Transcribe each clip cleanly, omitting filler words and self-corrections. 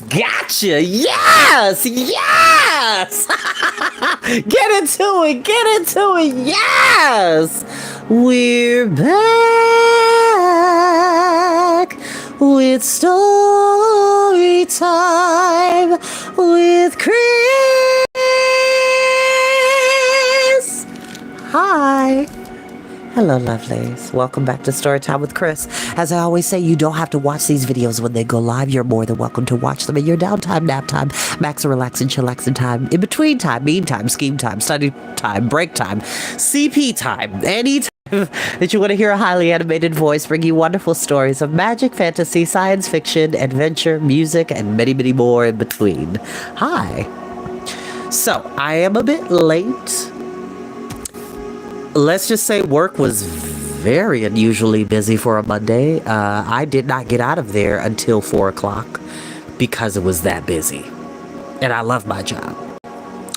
Gotcha. Yes. Yes. Get into it. Get into it. Yes. We're back with story time with Chris. Hi. Hello, lovelies. Welcome back to Storytime with Chris. As I always say, you don't have to watch these videos when they go live. You're more than welcome to watch them in your downtime, nap time, max and relax and chillaxing time, in between time, meantime, scheme time, study time, break time, CP time, any time that you want to hear a highly animated voice bring you wonderful stories of magic, fantasy, science fiction, adventure, music, and many, many more in between. Hi. So, I am a bit late. Let's just say work was very unusually busy for a Monday. I did not get out of there until 4 o'clock because it was that busy. And I love my job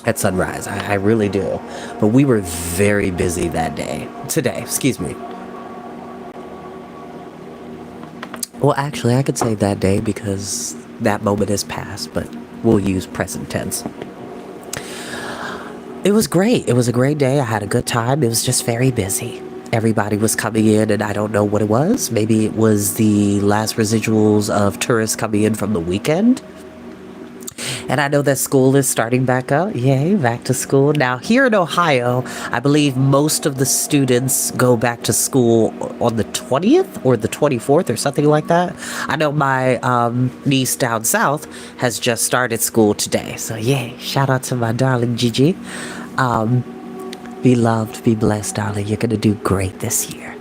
at Sunrise. I really do. But we were very busy that day. Today, excuse me. Well, actually, I could say that day because that moment has passed, but we'll use present tense. It was great. It was a great day. I had a good time. It was just very busy. Everybody was coming in, and I don't know what it was. Maybe it was the last residuals of tourists coming in from the weekend. And I know that school is starting back up. Yay, back to school. Now, here in Ohio, I believe most of the students go back to school on the 20th or the 24th or something like that. I know my niece down south has just started school today. So, yay, shout out to my darling Gigi. Be loved, be blessed, darling. You're going to do great this year.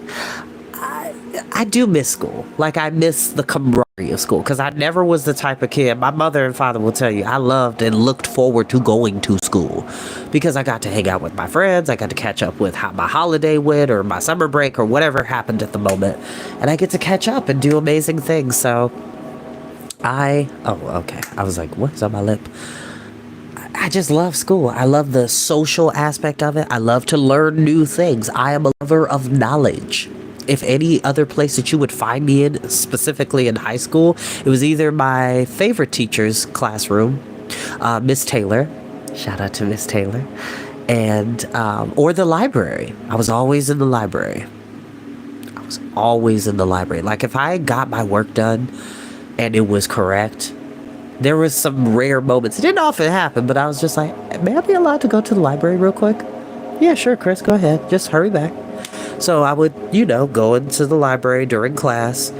I do miss school. Like, I miss the camaraderie of school because I never was the type of kid. My mother and father will tell you I loved and looked forward to going to school because I got to hang out with my friends. I got to catch up with how my holiday went or my summer break or whatever happened at the moment. And I get to catch up and do amazing things. So oh, okay. I was like, what's on my lip? I just love school. I love the social aspect of it. I love to learn new things. I am a lover of knowledge. If any other place that you would find me in, specifically in high school, it was either my favorite teacher's classroom, Miss Taylor, shout out to Miss Taylor, and or the library. I was always in the library. Like, if I got my work done and it was correct, there was some rare moments. It didn't often happen, but I was just like, may I be allowed to go to the library real quick? Yeah, sure, Chris, go ahead. Just hurry back. So I would, go into the library during class.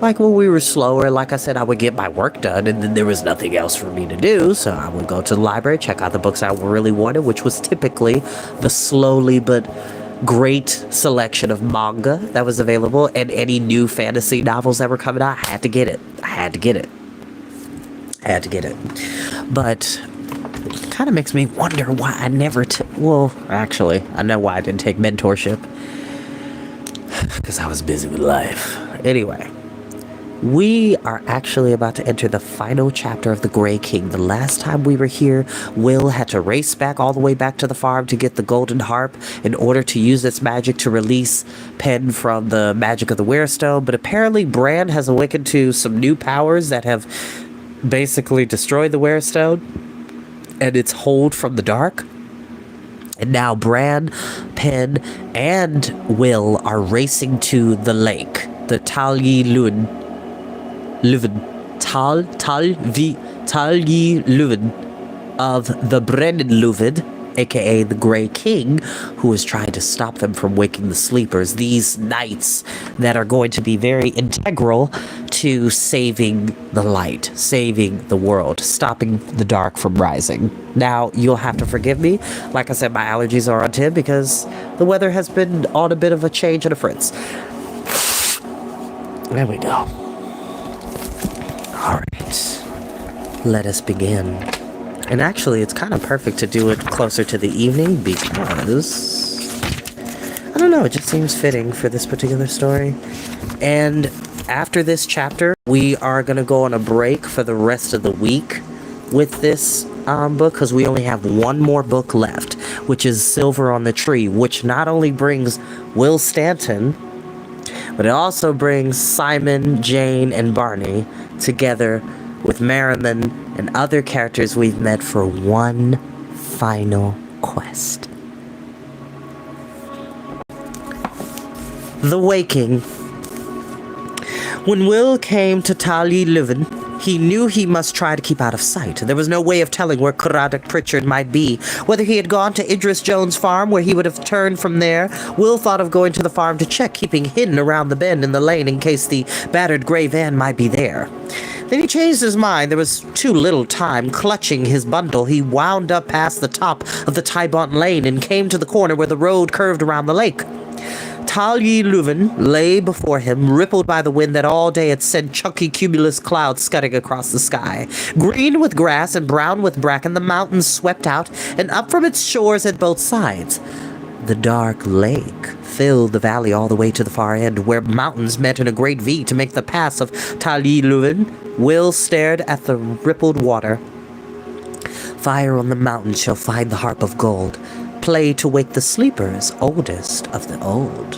Like, when we were slower, like I said, I would get my work done, and then there was nothing else for me to do. So I would go to the library, check out the books I really wanted, which was typically the slowly but great selection of manga that was available, and any new fantasy novels that were coming out. I had to get it. But it kind of makes me wonder why I never well, actually, I know why I didn't take mentorship. Because I was busy with life. Anyway, we are actually about to enter the final chapter of the Grey King. The last time we were here, Will had to race back all the way back to the farm to get the golden harp in order to use its magic to release Penn from the magic of the Weirstone. But apparently Bran has awakened to some new powers that have basically destroyed the Weirstone and its hold from the dark. And now Bran, Penn, and Will are racing to the lake, the Talyi Leuven of the Brennan Leuven, aka the Grey King, who is trying to stop them from waking the sleepers. These knights that are going to be very integral to saving the light, saving the world, stopping the dark from rising. Now, you'll have to forgive me. Like I said, my allergies are on 10 because the weather has been on a bit of a change and a fritz. There we go. All right. Let us begin. And actually, it's kind of perfect to do it closer to the evening because, I don't know, it just seems fitting for this particular story. And after this chapter, we are going to go on a break for the rest of the week with this book because we only have one more book left, which is Silver on the Tree, which not only brings Will Stanton, but it also brings Simon, Jane, and Barney together with Merriman and other characters we've met for one final quest. The Waking. When Will came to Tali Leuven, he knew he must try to keep out of sight. There was no way of telling where Craddock Pritchard might be. Whether he had gone to Idris Jones' farm, where he would have turned from there, Will thought of going to the farm to check, keeping hidden around the bend in the lane in case the battered gray van might be there. Then he changed his mind. There was too little time. Clutching his bundle, he wound up past the top of the Tybont Lane and came to the corner where the road curved around the lake. Tali Leuven lay before him, rippled by the wind that all day had sent chunky cumulus clouds scudding across the sky. Green with grass and brown with bracken, the mountains swept out and up from its shores at both sides. The dark lake filled the valley all the way to the far end, where mountains met in a great V to make the pass of Tali Leuven. Will stared at the rippled water. Fire on the mountain shall find the harp of gold. Play to wake the sleepers, oldest of the old.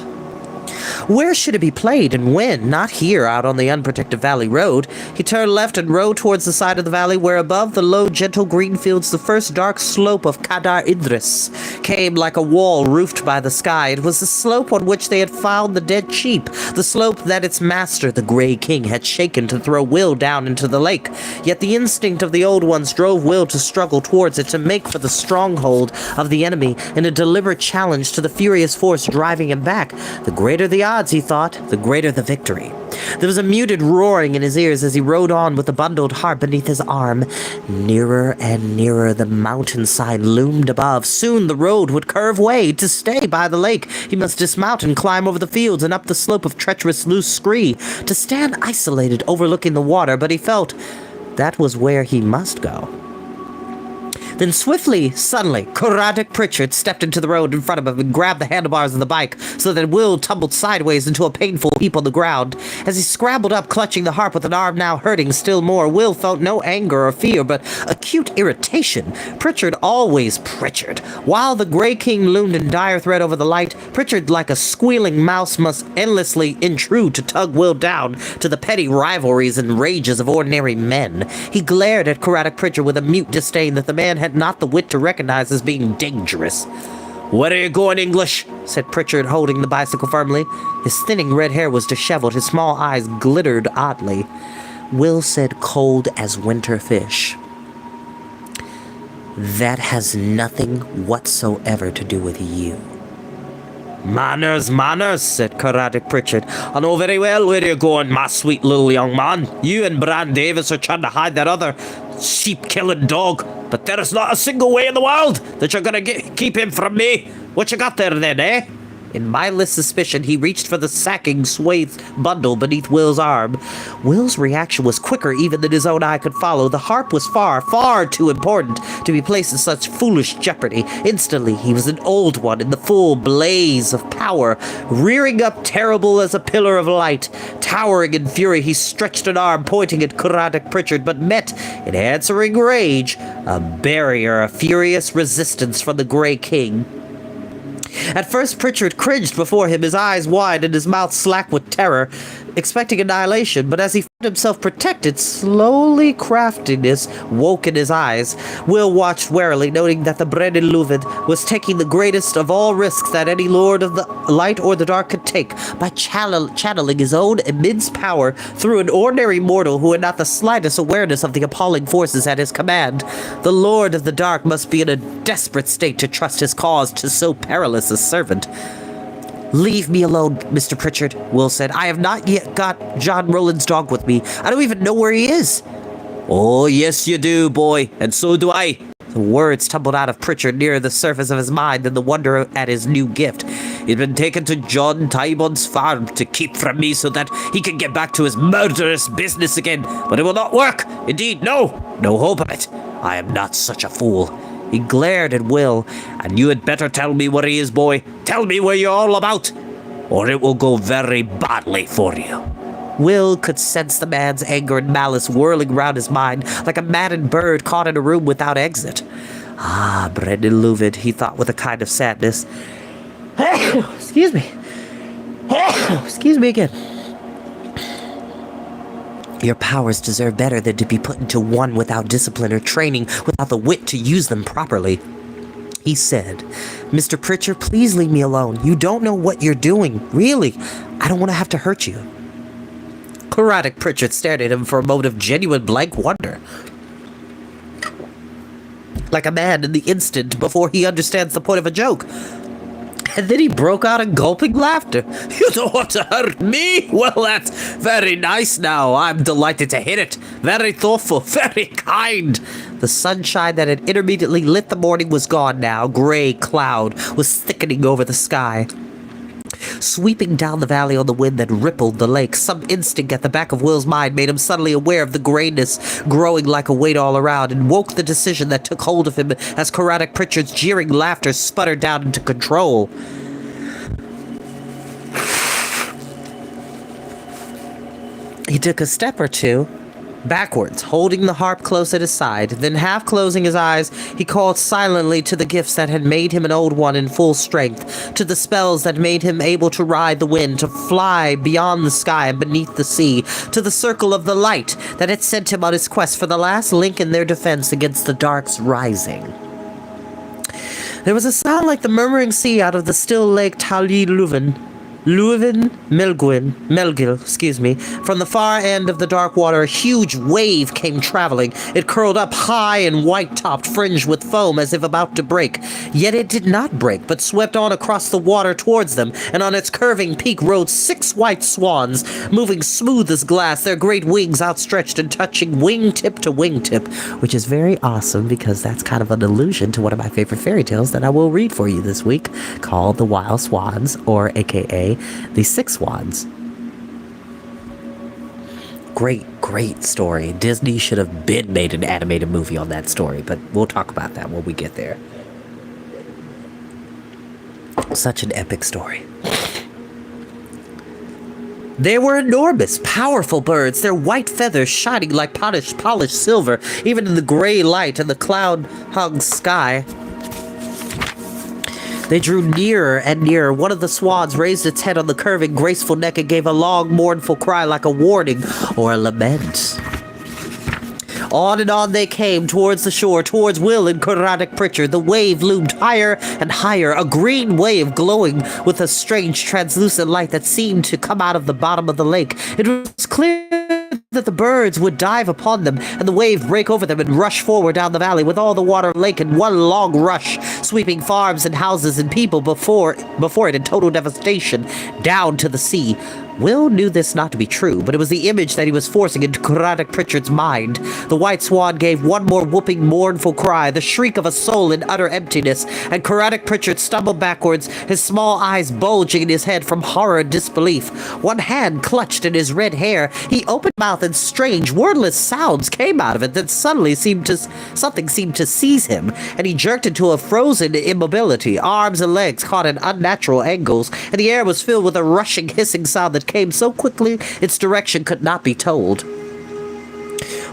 Where should it be played and when? Not here, out on the unprotected valley road. He turned left and rode towards the side of the valley where above the low, gentle green fields the first dark slope of Kadar Idris came like a wall roofed by the sky. It was the slope on which they had found the dead sheep, the slope that its master, the Grey King, had shaken to throw Will down into the lake. Yet the instinct of the old ones drove Will to struggle towards it, to make for the stronghold of the enemy in a deliberate challenge to the furious force driving him back. The greater the odds, he thought, the greater the victory. There was a muted roaring in his ears as he rode on with the bundled harp beneath his arm. Nearer and nearer the mountainside loomed above. Soon the road would curve way. To stay by the lake, he must dismount and climb over the fields and up the slope of treacherous loose scree, to stand isolated overlooking the water, but he felt that was where he must go. Then suddenly, Craddock Pritchard stepped into the road in front of him and grabbed the handlebars of the bike so that Will tumbled sideways into a painful heap on the ground. As he scrambled up, clutching the harp with an arm now hurting still more, Will felt no anger or fear, but acute irritation. Pritchard, always Pritchard. While the Grey King loomed in dire threat over the light, Pritchard, like a squealing mouse, must endlessly intrude to tug Will down to the petty rivalries and rages of ordinary men. He glared at Craddock Pritchard with a mute disdain that the man had not the wit to recognize as being dangerous. "Where are you going, English?" said Pritchard, holding the bicycle firmly. His thinning red hair was disheveled, his small eyes glittered oddly. Will said, cold as winter fish, "That has nothing whatsoever to do with you." Manners, said Craddock Pritchard. "I know very well where you're going, my sweet little young man. You and Bran Davis are trying to hide that other sheep-killing dog, but there's not a single way in the world that you're going to keep him from me. What you got there then, eh?" In mindless suspicion, he reached for the sacking swathed bundle beneath Will's arm. Will's reaction was quicker even than his own eye could follow. The harp was far too important to be placed in such foolish jeopardy. Instantly, he was an old one in the full blaze of power, rearing up terrible as a pillar of light. Towering in fury, he stretched an arm, pointing at Craddock Pritchard, but met, in answering rage, a barrier of furious resistance from the Grey King. At first, Pritchard cringed before him, his eyes wide and his mouth slack with terror, expecting annihilation, but as he found himself protected, slowly craftiness woke in his eyes. Will watched warily, noting that the Brennan Leuven was taking the greatest of all risks that any lord of the light or the dark could take, by channeling his own immense power through an ordinary mortal who had not the slightest awareness of the appalling forces at his command. The lord of the dark must be in a desperate state to trust his cause to so perilous a servant. "Leave me alone, Mr. Pritchard," Will said. "I have not yet got John Rowland's dog with me. I don't even know where he is." "Oh, yes you do, boy, and so do I." The words tumbled out of Pritchard nearer the surface of his mind than the wonder at his new gift. "He'd been taken to John Tybont's farm to keep from me so that he could get back to his murderous business again, but it will not work. Indeed, no hope of it. I am not such a fool." He glared at Will. "And you had better tell me where he is, boy. Tell me where you're all about, or it will go very badly for you." Will could sense the man's anger and malice whirling round his mind like a maddened bird caught in a room without exit. "Ah, Brendan Leuven," he thought with a kind of sadness. Excuse me. Excuse me again. Your powers deserve better than to be put into one without discipline or training, without the wit to use them properly. He said, Mr. Pritchard, please leave me alone. You don't know what you're doing. Really, I don't want to have to hurt you. Karate Pritchard stared at him for a moment of genuine blank wonder. Like a man in the instant before he understands the point of a joke. And then he broke out in gulping laughter. You don't want to hurt me? Well, that's very nice now. I'm delighted to hear it. Very thoughtful, very kind. The sunshine that had intermittently lit the morning was gone now. Gray cloud was thickening over the sky, sweeping down the valley on the wind that rippled the lake. Some instinct at the back of Will's mind made him suddenly aware of the grayness growing like a weight all around, and woke the decision that took hold of him as Karate Pritchard's jeering laughter sputtered down into control. He took a step or two backwards, holding the harp close at his side. Then, half closing his eyes, he called silently to the gifts that had made him an old one in full strength, to the spells that made him able to ride the wind, to fly beyond the sky and beneath the sea, to the circle of the light that had sent him on his quest for the last link in their defense against the dark's rising. There was a sound like the murmuring sea out of the still lake Tali Melgil. From the far end of the dark water, a huge wave came traveling. It curled up high and white-topped, fringed with foam as if about to break. Yet it did not break, but swept on across the water towards them, and on its curving peak rode 6 white swans, moving smooth as glass, their great wings outstretched and touching wingtip to wingtip, which is very awesome because that's kind of an allusion to one of my favorite fairy tales that I will read for you this week, called The Wild Swans, or aka The 6 Swans. Great story. Disney should have made an animated movie on that story, but we'll talk about that when we get there. Such an epic story. They were enormous, powerful birds, their white feathers shining like polished silver, even in the gray light and the cloud-hung sky. They drew nearer and nearer. One of the swans raised its head on the curving, graceful neck and gave a long, mournful cry like a warning or a lament. On and on they came, towards the shore, towards Will and Karate Pritchard. The wave loomed higher and higher, a green wave glowing with a strange, translucent light that seemed to come out of the bottom of the lake. It was clear that the birds would dive upon them, and the wave break over them and rush forward down the valley with all the water of the lake in one long rush, sweeping farms and houses and people before it in total devastation down to the sea. Will knew this not to be true, but it was the image that he was forcing into Karate Pritchard's mind. The white swan gave one more whooping, mournful cry, the shriek of a soul in utter emptiness, and Karate Pritchard stumbled backwards, his small eyes bulging in his head from horror and disbelief. One hand clutched in his red hair. He opened his mouth and strange, wordless sounds came out of it. Then suddenly something seemed to seize him, and he jerked into a frozen immobility. Arms and legs caught at unnatural angles, and the air was filled with a rushing, hissing sound that came so quickly its direction could not be told.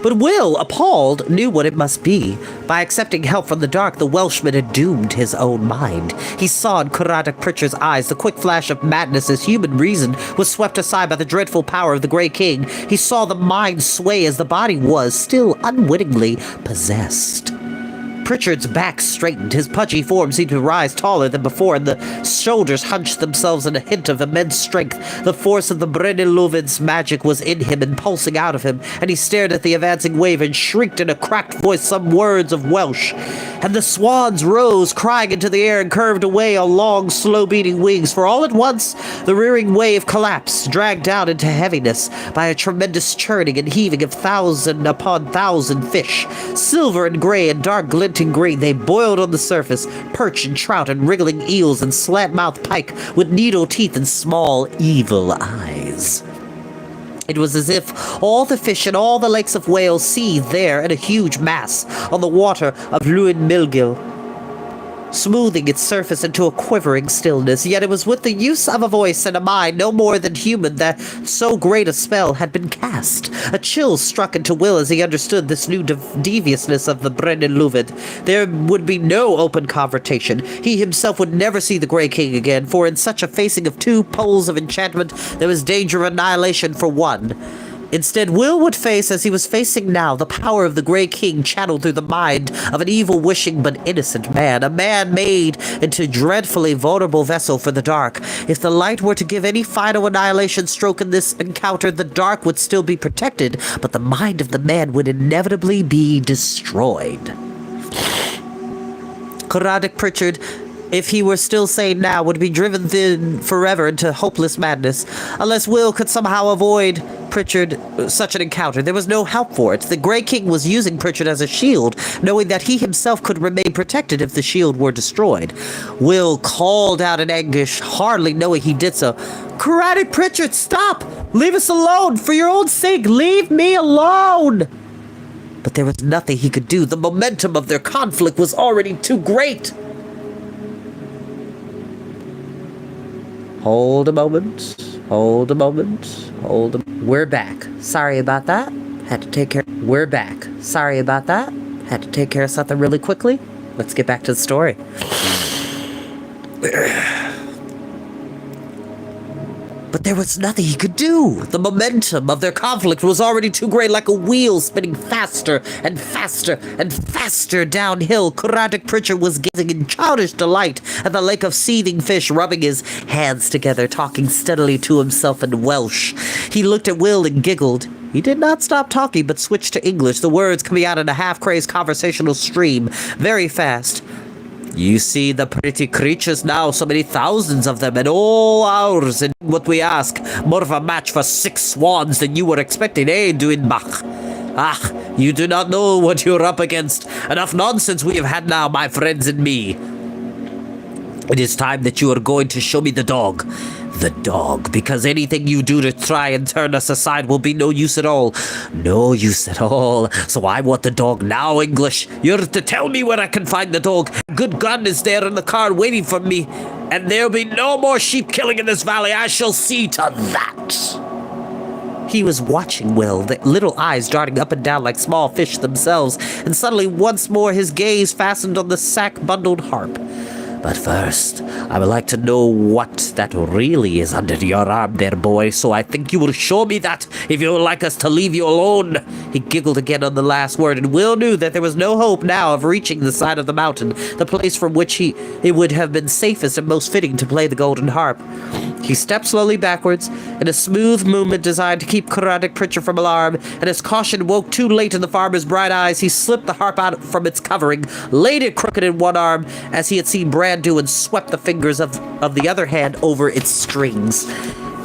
But Will, appalled, knew what it must be. By accepting help from the dark, the Welshman had doomed his own mind. He saw in Karate Pritchard's eyes the quick flash of madness as human reason was swept aside by the dreadful power of the Grey King. He saw the mind sway as the body was, still unwittingly, possessed. Pritchard's back straightened, his pudgy form seemed to rise taller than before, and the shoulders hunched themselves in a hint of immense strength. The force of the Brenelovid's magic was in him and pulsing out of him, and he stared at the advancing wave and shrieked in a cracked voice some words of Welsh. And the swans rose, crying into the air, and curved away on long, slow-beating wings, for all at once the rearing wave collapsed, dragged down into heaviness by a tremendous churning and heaving of 1,000 upon 1,000 fish. Silver and gray and dark glinting green, they boiled on the surface, perch and trout and wriggling eels and slant-mouthed pike with needle teeth and small, evil eyes. It was as if all the fish in all the lakes of Wales seethed there in a huge mass on the water of Llwyn Milgil, smoothing its surface into a quivering stillness. Yet it was with the use of a voice and a mind no more than human that so great a spell had been cast. A chill struck into Will as he understood this new deviousness of the Brennan Luvid. There would be no open confrontation. He himself would never see the Grey King again, for in such a facing of two poles of enchantment there was danger of annihilation for one. Instead, Will would face, as he was facing now, the power of the Grey King channeled through the mind of an evil-wishing but innocent man, a man made into a dreadfully vulnerable vessel for the dark. If the light were to give any final annihilation stroke in this encounter, the dark would still be protected, but the mind of the man would inevitably be destroyed. Caradoc Pritchard, if he were still sane now, would be driven then forever into hopeless madness. Unless Will could somehow avoid Pritchard such an encounter, there was no help for it. The Grey King was using Pritchard as a shield, knowing that he himself could remain protected if the shield were destroyed. Will called out in anguish, hardly knowing he did so. Caradoc Pritchard, stop! Leave us alone! For your own sake, leave me alone! But there was nothing he could do. The momentum of their conflict was already too great. Hold a moment. Hold a moment. Hold a... We're back. Sorry about that. Had to take care... We're back. Sorry about that. Had to take care of something really quickly. Let's get back to the story. But there was nothing he could do. The momentum of their conflict was already too great, like a wheel spinning faster and faster and faster downhill. Caradoc Pritchard was gazing in childish delight at the lake of seething fish, rubbing his hands together, talking steadily to himself in Welsh. He looked at Will and giggled. He did not stop talking, but switched to English, the words coming out in a half-crazed conversational stream, very fast. You see the pretty creatures now, so many thousands of them, and all ours, and what we ask, more of a match for 6 swans than you were expecting, eh, Duinbach? Ah, you do not know what you're up against. Enough nonsense we have had now, my friends and me. It is time that you are going to show me the dog. The dog, because anything you do to try and turn us aside will be no use at all. No use at all. So I want the dog now, English. You're to tell me where I can find the dog. Good gun is there in the car waiting for me. And there'll be no more sheep killing in this valley. I shall see to that. He was watching Will, the little eyes darting up and down like small fish themselves, and suddenly once more his gaze fastened on the sack-bundled harp. But first, I would like to know what that really is under your arm there, boy, so I think you will show me that if you would like us to leave you alone. He giggled again on the last word, and Will knew that there was no hope now of reaching the side of the mountain, the place from which it would have been safest and most fitting to play the golden harp. He stepped slowly backwards, in a smooth movement designed to keep Caradoc Pritchard from alarm, and as caution woke too late in the farmer's bright eyes, he slipped the harp out from its covering, laid it crooked in one arm, as he had seen Bran do, and swept the fingers of the other hand over its strings.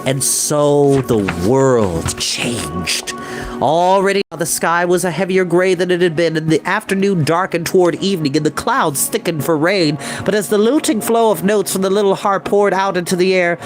And so the world changed. Already the sky was a heavier gray than it had been, and the afternoon darkened toward evening, and the clouds thickened for rain. But as the lilting flow of notes from the little harp poured out into the air,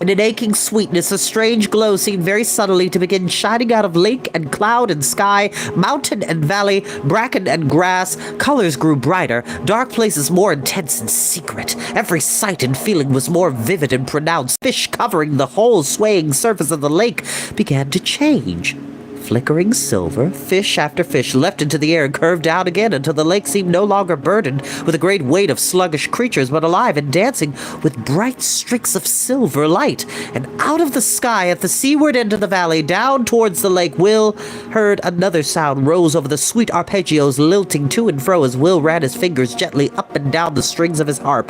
in an aching sweetness, a strange glow seemed very subtly to begin shining out of lake and cloud and sky, mountain and valley, bracken and grass. Colors grew brighter, dark places more intense and secret. Every sight and feeling was more vivid and pronounced. Fish covering the whole swaying surface of the lake began to change. Flickering silver, fish after fish leapt into the air and curved down again until the lake seemed no longer burdened with a great weight of sluggish creatures, but alive and dancing with bright streaks of silver light. And out of the sky at the seaward end of the valley, down towards the lake, Will heard another sound rose over the sweet arpeggios, lilting to and fro as Will ran his fingers gently up and down the strings of his harp.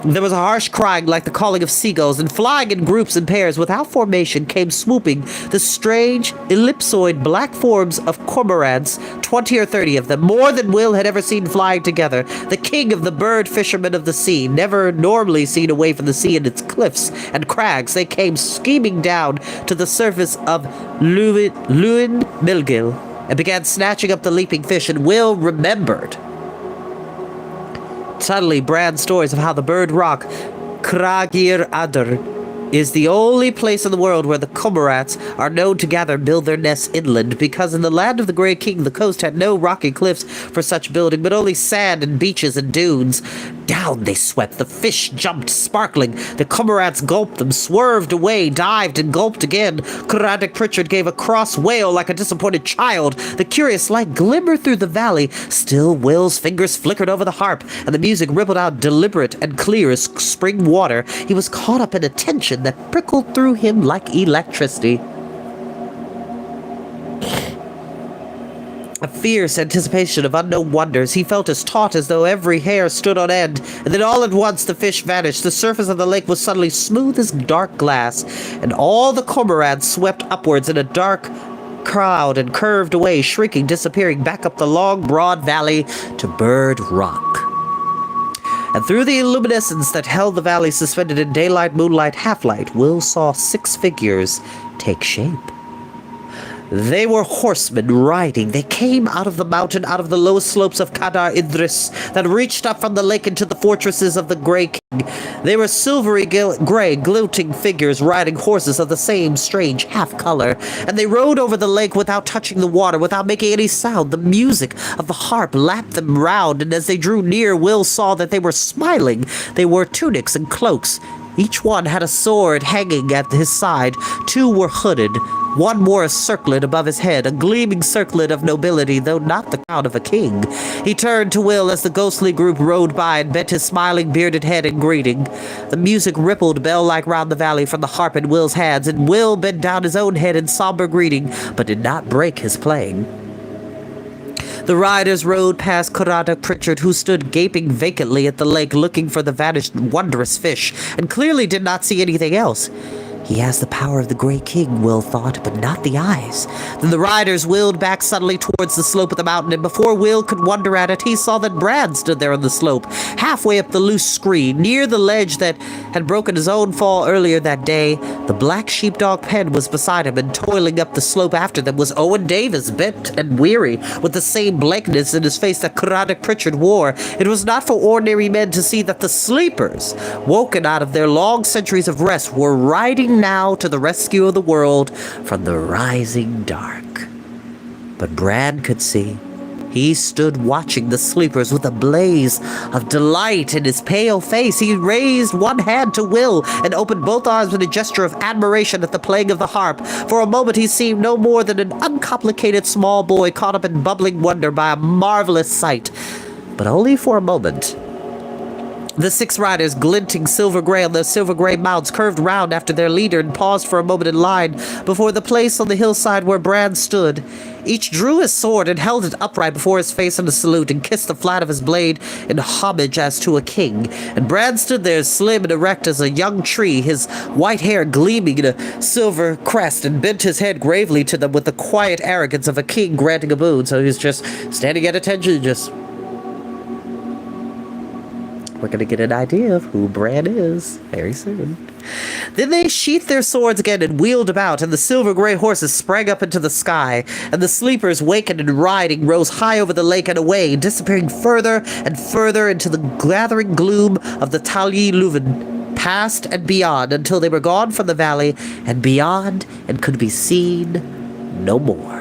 There was a harsh crying like the calling of seagulls, and flying in groups and pairs without formation came swooping the strange, ellipsoid black forms of cormorants, 20 or 30 of them, more than Will had ever seen flying together. The king of the bird fishermen of the sea, never normally seen away from the sea and its cliffs and crags, they came scheming down to the surface of Luin Milgil and began snatching up the leaping fish, and Will remembered. Suddenly, Bran's stories of how the bird rock, Kragir Adr, is the only place in the world where the cormorants are known to gather and build their nests inland, because in the land of the Grey King, the coast had no rocky cliffs for such building, but only sand and beaches and dunes. Down they swept. The fish jumped, sparkling. The cormorants gulped them, swerved away, dived, and gulped again. Caradoc Pritchard gave a cross wail like a disappointed child. The curious light glimmered through the valley. Still, Will's fingers flickered over the harp, and the music rippled out deliberate and clear as spring water. He was caught up in attention passion that prickled through him like electricity. A fierce anticipation of unknown wonders. He felt as taut as though every hair stood on end, and then all at once the fish vanished. The surface of the lake was suddenly smooth as dark glass, and all the cormorants swept upwards in a dark crowd and curved away, shrieking, disappearing back up the long, broad valley to Bird Rock. And through the luminescence that held the valley suspended in daylight, moonlight, half-light, Will saw 6 figures take shape. They were horsemen riding. They came out of the mountain, out of the lowest slopes of Kadar Idris that reached up from the lake into the fortresses of the Grey King. They were silvery gray, glinting figures riding horses of the same strange half-color, and they rode over the lake without touching the water, without making any sound. The music of the harp lapped them round, and as they drew near, Will saw that they were smiling. They wore tunics and cloaks. Each one had a sword hanging at his side. 2 were hooded. One wore a circlet above his head, a gleaming circlet of nobility, though not the crown of a king. He turned to Will as the ghostly group rode by and bent his smiling, bearded head in greeting. The music rippled bell-like round the valley from the harp in Will's hands, and Will bent down his own head in somber greeting, but did not break his playing. The riders rode past Caradoc Pritchard, who stood gaping vacantly at the lake, looking for the vanished wondrous fish, and clearly did not see anything else. He has the power of the Grey King, Will thought, but not the eyes. Then the riders wheeled back suddenly towards the slope of the mountain, and before Will could wonder at it, he saw that Bran stood there on the slope, halfway up the loose screen, near the ledge that had broken his own fall earlier that day. The black sheepdog pen was beside him, and toiling up the slope after them was Owen Davis, bent and weary, with the same blankness in his face that Caradoc Pritchard wore. It was not for ordinary men to see that the sleepers, woken out of their long centuries of rest, were riding now to the rescue of the world from the rising dark. But Bran could see. He stood watching the sleepers with a blaze of delight in his pale face. He raised one hand to Will and opened both arms with a gesture of admiration at the playing of the harp. For a moment he seemed no more than an uncomplicated small boy caught up in bubbling wonder by a marvelous sight. But only for a moment. The 6 riders, glinting silver-gray on their silver-gray mounts, curved round after their leader and paused for a moment in line before the place on the hillside where Bran stood. Each drew his sword and held it upright before his face in a salute and kissed the flat of his blade in homage as to a king. And Bran stood there slim and erect as a young tree, his white hair gleaming in a silver crest, and bent his head gravely to them with the quiet arrogance of a king granting a boon. So he's just standing at attention, just... We're going to get an idea of who Bran is very soon. Then they sheathed their swords again and wheeled about, and the silver-gray horses sprang up into the sky, and the sleepers, wakened and riding, rose high over the lake and away, disappearing further and further into the gathering gloom of the Talyi Leuven, past and beyond, until they were gone from the valley and beyond and could be seen no more.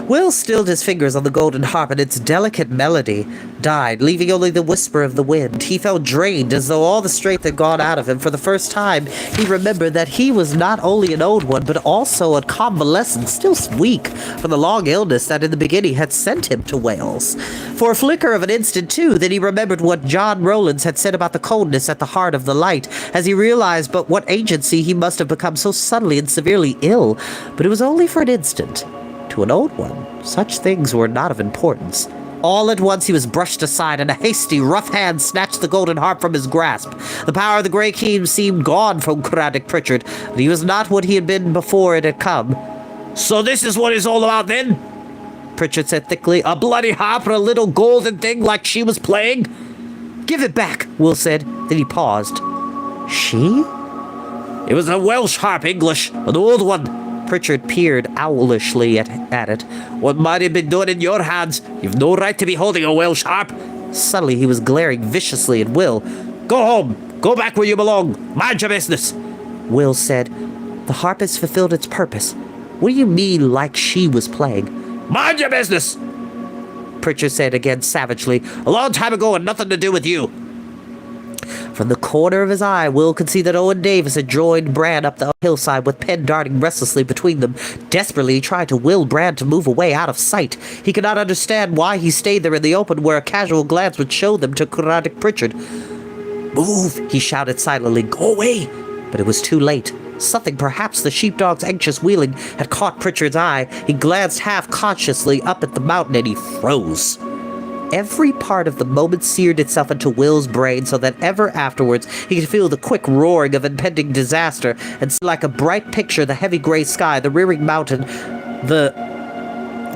Will stilled his fingers on the golden harp, and its delicate melody died, leaving only the whisper of the wind. He felt drained, as though all the strength had gone out of him. For the first time, he remembered that he was not only an old one, but also a convalescent, still weak from the long illness that in the beginning had sent him to Wales. For a flicker of an instant, too, then he remembered what John Rowlands had said about the coldness at the heart of the light, as he realized but what agency he must have become so suddenly and severely ill. But it was only for an instant. To an old one, such things were not of importance. All at once he was brushed aside, and a hasty, rough hand snatched the golden harp from his grasp. The power of the Grey King seemed gone from Caradoc Pritchard, and he was not what he had been before it had come. "So this is what it's all about, then?" Pritchard said thickly. "A bloody harp and a little golden thing like she was playing?" "Give it back," Will said. Then he paused. "She?" "It was a Welsh harp, English, an old one." Pritchard peered owlishly at it. "What might have been done in your hands? You've no right to be holding a Welsh harp." Suddenly he was glaring viciously at Will. "Go home. Go back where you belong. Mind your business." Will said, "The harp has fulfilled its purpose. What do you mean, like she was playing?" "Mind your business," Pritchard said again savagely. "A long time ago and nothing to do with you." From the corner of his eye, Will could see that Owen Davis had joined Bran up the hillside, with pen darting restlessly between them. Desperately, he tried to will Bran to move away out of sight. He could not understand why he stayed there in the open, where a casual glance would show them to Caradoc Pritchard. "Move," he shouted silently. "Go away." But it was too late. Something, perhaps the sheepdog's anxious wheeling, had caught Pritchard's eye. He glanced half-consciously up at the mountain and he froze. Every part of the moment seared itself into Will's brain so that ever afterwards he could feel the quick roaring of impending disaster and see like a bright picture the heavy gray sky, the rearing mountain, the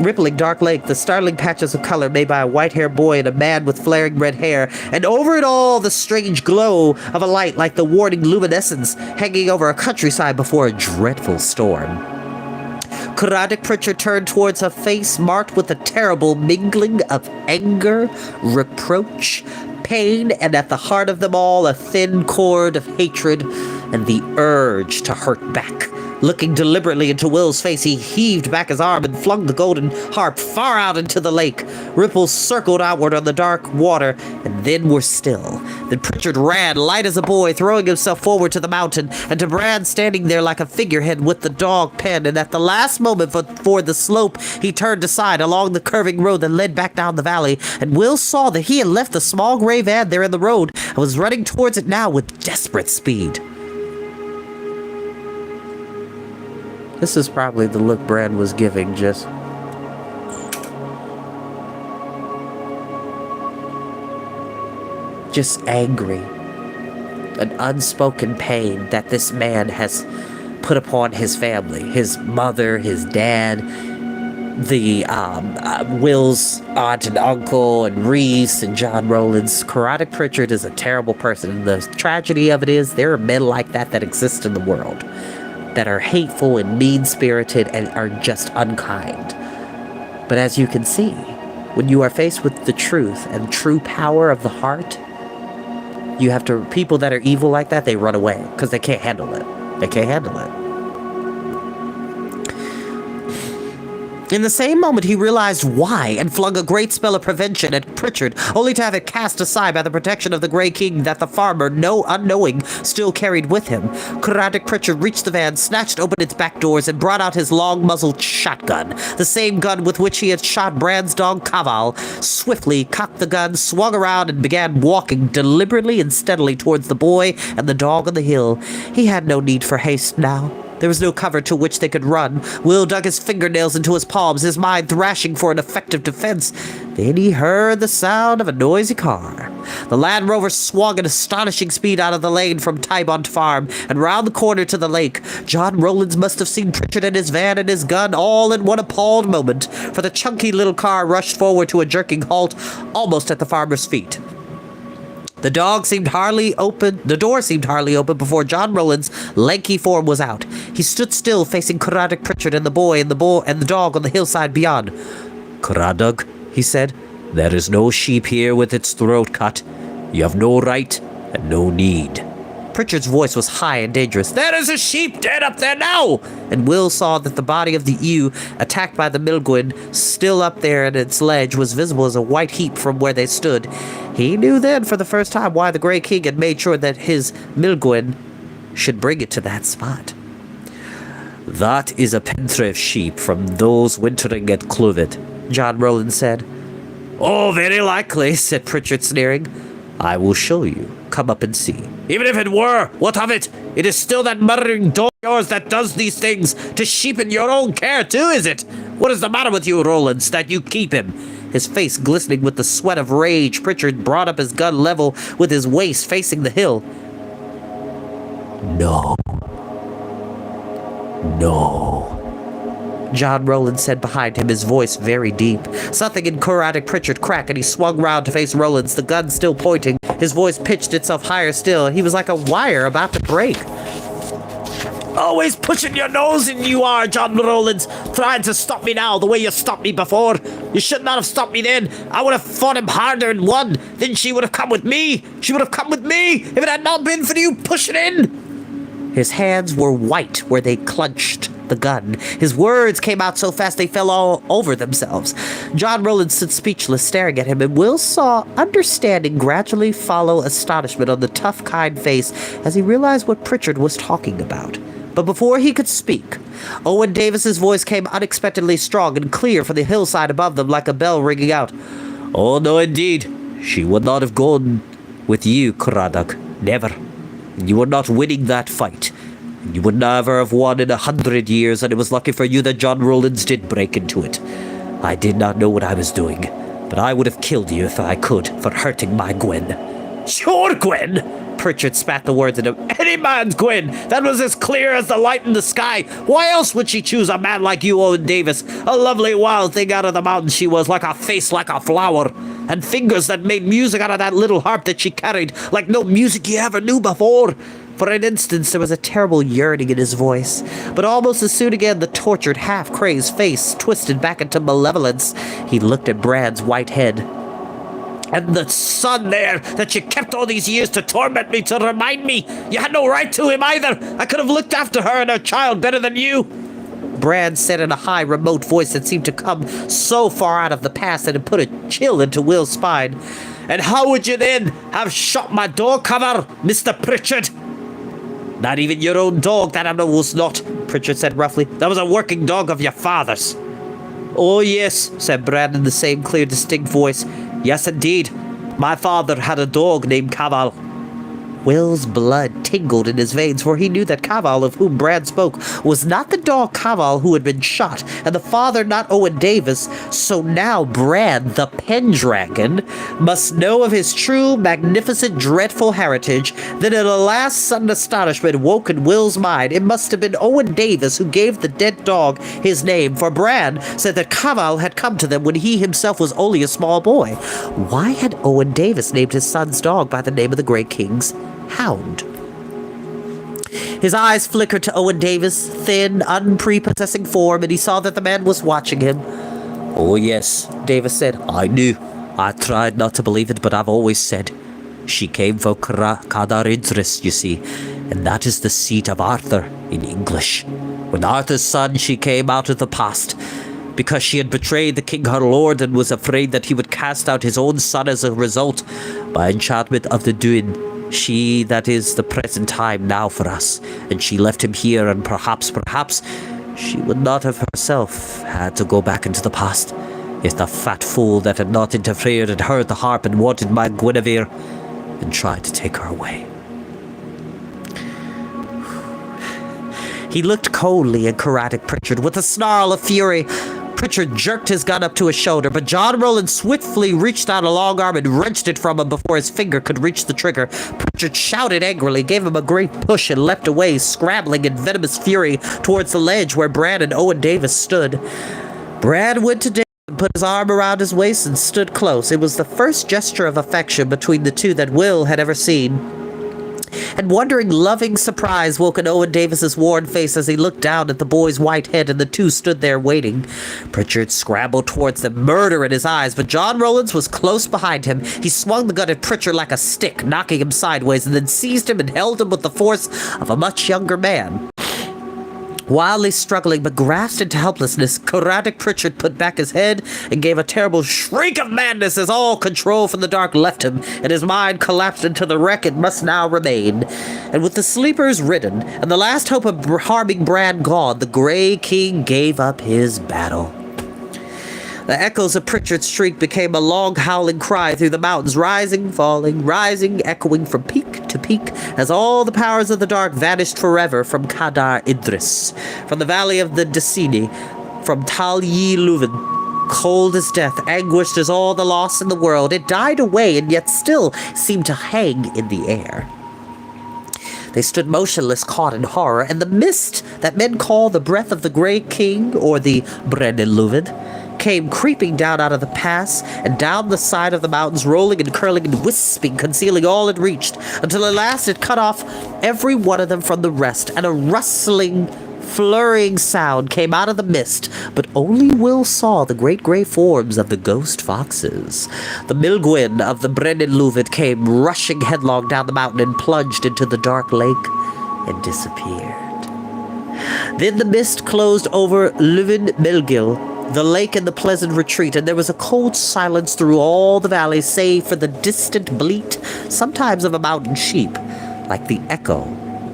rippling dark lake, the startling patches of color made by a white-haired boy and a man with flaring red hair, and over it all the strange glow of a light like the warning luminescence hanging over a countryside before a dreadful storm. Craddock Pritchard turned towards a face marked with a terrible mingling of anger, reproach, pain, and at the heart of them all a thin cord of hatred and the urge to hurt back. Looking deliberately into Will's face, he heaved back his arm and flung the golden harp far out into the lake. Ripples circled outward on the dark water, and then were still. Then Pritchard ran, light as a boy, throwing himself forward to the mountain, and to Brand standing there like a figurehead with the dog pen, and at the last moment before the slope, he turned aside along the curving road that led back down the valley, and Will saw that he had left the small gray van there in the road, and was running towards it now with desperate speed. This is probably the look Brand was giving, just angry. An unspoken pain that this man has put upon his family. His mother, his dad, the Will's aunt and uncle, and Reese and John Rowlands. Craddock Pritchard is a terrible person. And the tragedy of it is there are men like that exist in the world, that are hateful and mean-spirited and are just unkind. But as you can see, when you are faced with the truth and true power of the heart, you have to, people that are evil like that, they run away because they can't handle it. They can't handle it. In the same moment, he realized why and flung a great spell of prevention at Pritchard, only to have it cast aside by the protection of the Grey King that the farmer, no unknowing, still carried with him. Craddock Pritchard reached the van, snatched open its back doors, and brought out his long-muzzled shotgun, the same gun with which he had shot Brand's dog Kaval. Swiftly cocked the gun, swung around, and began walking deliberately and steadily towards the boy and the dog on the hill. He had no need for haste now. There was no cover to which they could run. Will dug his fingernails into his palms, his mind thrashing for an effective defense. Then he heard the sound of a noisy car. The Land Rover swung at astonishing speed out of the lane from Tybont Farm and round the corner to the lake. John Rowlands must have seen Pritchard and his van and his gun all in one appalled moment, for the chunky little car rushed forward to a jerking halt almost at the farmer's feet. The door seemed hardly open before John Rowlands' lanky form was out. He stood still, facing Craddock Pritchard and the boy and the dog on the hillside beyond. "Craddock," he said, "there is no sheep here with its throat cut. You have no right and no need." Pritchard's voice was high and dangerous. "There is a sheep dead up there now!" And Will saw that the body of the ewe, attacked by the Milgwyn, still up there at its ledge, was visible as a white heap from where they stood. He knew then for the first time why the Grey King had made sure that his Milgwyn should bring it to that spot. "That is a Pentref sheep from those wintering at Clovet," John Rowlands said. "Oh, very likely," said Pritchard, sneering. "I will show you. Come up and see." "Even if it were, what of it? It is still that murdering dog of yours that does these things to sheep in your own care, too, is it? What is the matter with you, Rowlands, that you keep him?" His face glistening with the sweat of rage, Pritchard brought up his gun level with his waist facing the hill. "No. No," John Rowlands said behind him, his voice very deep. Something in Craddock Pritchard cracked, and he swung round to face Rowlands, the gun still pointing. His voice pitched itself higher still. He was like a wire about to break. "Always pushing your nose in you are, John Rowlands, trying to stop me now the way you stopped me before. You should not have stopped me then. I would have fought him harder and won. Then she would have come with me. She would have come with me if it had not been for you pushing in." His hands were white where they clenched the gun. His words came out so fast they fell all over themselves. John Rowlands stood speechless, staring at him, and Will saw understanding gradually follow astonishment on the tough, kind face as he realized what Pritchard was talking about. But before he could speak, Owen Davis's voice came unexpectedly strong and clear from the hillside above them like a bell ringing out. "Oh, no, indeed. She would not have gone with you, Craddock. Never. You were not winning that fight. You would never have won in 100 years, and it was lucky for you that John Rollins did break into it. I did not know what I was doing, but I would have killed you if I could for hurting my Gwen. Sure, Gwen! Pritchard spat the words at him. Any man's Gwen! That was as clear as the light in the sky! Why else would she choose a man like you, Owen Davis? A lovely wild thing out of the mountains she was, like a face like a flower, and fingers that made music out of that little harp that she carried, like no music you ever knew before. For an instant there was a terrible yearning in his voice, but almost as soon again the tortured, half-crazed face twisted back into malevolence. He looked at Brad's white head. And the son there that you kept all these years to torment me, to remind me. You had no right to him either. I could have looked after her and her child better than you. Brad said in a high, remote voice that seemed to come so far out of the past that it put a chill into Will's spine. And how would you then have shot my door cover, Mr. Pritchard? Not even your own dog, that animal was not, Pritchard said roughly. That was a working dog of your father's. Oh, yes, said Brad in the same clear, distinct voice. Yes, indeed. My father had a dog named Cavall. Will's blood tingled in his veins, for he knew that Cavall, of whom Brad spoke, was not the dog Cavall who had been shot, and the father not Owen Davis. So now Brad, the Pendragon, must know of his true, magnificent, dreadful heritage. Then in a last sudden astonishment woke in Will's mind. It must have been Owen Davis who gave the dead dog his name, for Brad said that Cavall had come to them when he himself was only a small boy. Why had Owen Davis named his son's dog by the name of the great king's hound? His eyes flickered to Owen Davis' thin, unprepossessing form, and he saw that the man was watching him. Oh, yes, Davis said. I knew. I tried not to believe it, but I've always said. She came from Cadar Idris, you see, and that is the seat of Arthur in English. When Arthur's son, she came out of the past, because she had betrayed the king her lord and was afraid that he would cast out his own son as a result by enchantment of the Duin. She that is the present time now for us, and she left him here, and perhaps, she would not have herself had to go back into the past, if the fat fool that had not interfered had heard the harp and wanted my Guinevere, and tried to take her away. He looked coldly at Karatic Pritchard with a snarl of fury. Pritchard jerked his gun up to his shoulder, but John Rowland swiftly reached out a long arm and wrenched it from him before his finger could reach the trigger. Pritchard shouted angrily, gave him a great push, and leapt away, scrambling in venomous fury towards the ledge where Brad and Owen Davis stood. Brad went to Davis and put his arm around his waist and stood close. It was the first gesture of affection between the two that Will had ever seen. And wondering, loving surprise woke in Owen Davis's worn face as he looked down at the boy's white head, and the two stood there waiting. Pritchard scrambled towards them, murder in his eyes, but John Rowlands was close behind him. He swung the gun at Pritchard like a stick, knocking him sideways, and then seized him and held him with the force of a much younger man. Wildly struggling, but grasped into helplessness, Karatic Pritchard put back his head and gave a terrible shriek of madness as all control from the dark left him, and his mind collapsed into the wreck it must now remain. And with the sleepers ridden, and the last hope of harming Brad gone, the Grey King gave up his battle. The echoes of Pritchard's shriek became a long howling cry through the mountains, rising, falling, rising, echoing from peak to peak, as all the powers of the dark vanished forever from Cadar Idris, from the valley of the Decini, from Tal Yi Leuven. Cold as death, anguished as all the loss in the world, it died away and yet still seemed to hang in the air. They stood motionless, caught in horror, and the mist that men call the breath of the Grey King, or the Brennan Leuven, came creeping down out of the pass and down the side of the mountains, rolling and curling and wisping, concealing all it reached, until at last it cut off every one of them from the rest, and a rustling, flurrying sound came out of the mist, but only Will saw the great grey forms of the ghost foxes. The Milgwyn of the Brennan Leuven came rushing headlong down the mountain and plunged into the dark lake and disappeared. Then the mist closed over Leuven Melgil, the lake and the pleasant retreat, and there was a cold silence through all the valley, save for the distant bleat, sometimes of a mountain sheep, like the echo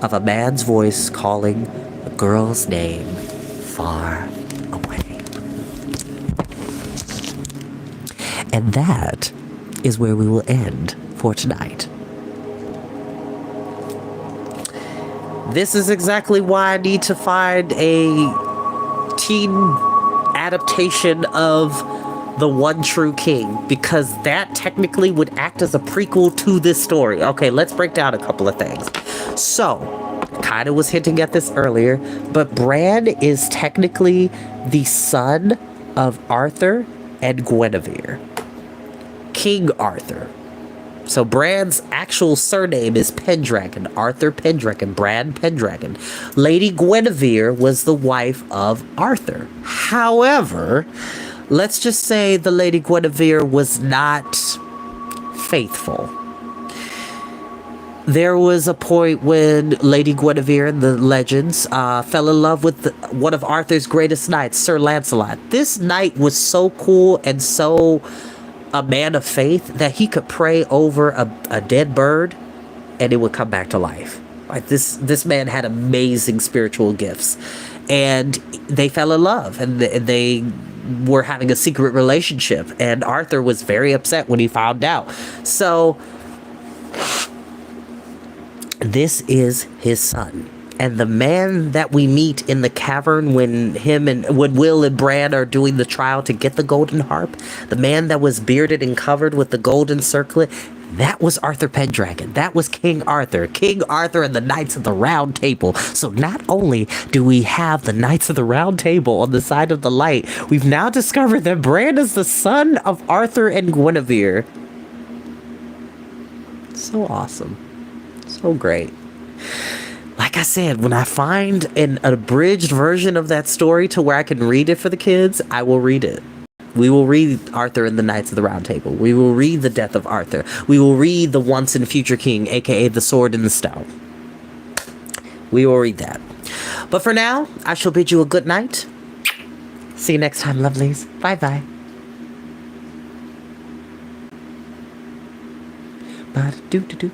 of a man's voice calling a girl's name far away. And that is where we will end for tonight. This is exactly why I need to find a teen adaptation of The One True King, because that technically would act as a prequel to this story. Okay, let's break down a couple of things. So, kind of was hinting at this earlier, but Bran is technically the son of Arthur and Guinevere. King Arthur. So Bran's actual surname is Pendragon, Arthur Pendragon, Bran Pendragon. Lady Guinevere was the wife of Arthur. However, let's just say the Lady Guinevere was not faithful. There was a point when Lady Guinevere in the legends fell in love with one of Arthur's greatest knights, Sir Lancelot. This knight was so cool and so a man of faith that he could pray over a dead bird and it would come back to life. Like this man had amazing spiritual gifts, and they fell in love, and they were having a secret relationship, and Arthur was very upset when he found out. So this is his son. And the man that we meet in the cavern when Will and Bran are doing the trial to get the golden harp, the man that was bearded and covered with the golden circlet, that was Arthur Pendragon. That was King Arthur. King Arthur and the Knights of the Round Table. So not only do we have the Knights of the Round Table on the side of the light, we've now discovered that Bran is the son of Arthur and Guinevere. So awesome. So great. Like I said, when I find an abridged version of that story to where I can read it for the kids, I will read it. We will read Arthur and the Knights of the Round Table. We will read The Death of Arthur. We will read The Once and Future King, aka The Sword and the Stone. We will read that. But for now, I shall bid you a good night. See you next time, lovelies. Bye-bye. Ba-do-do-do.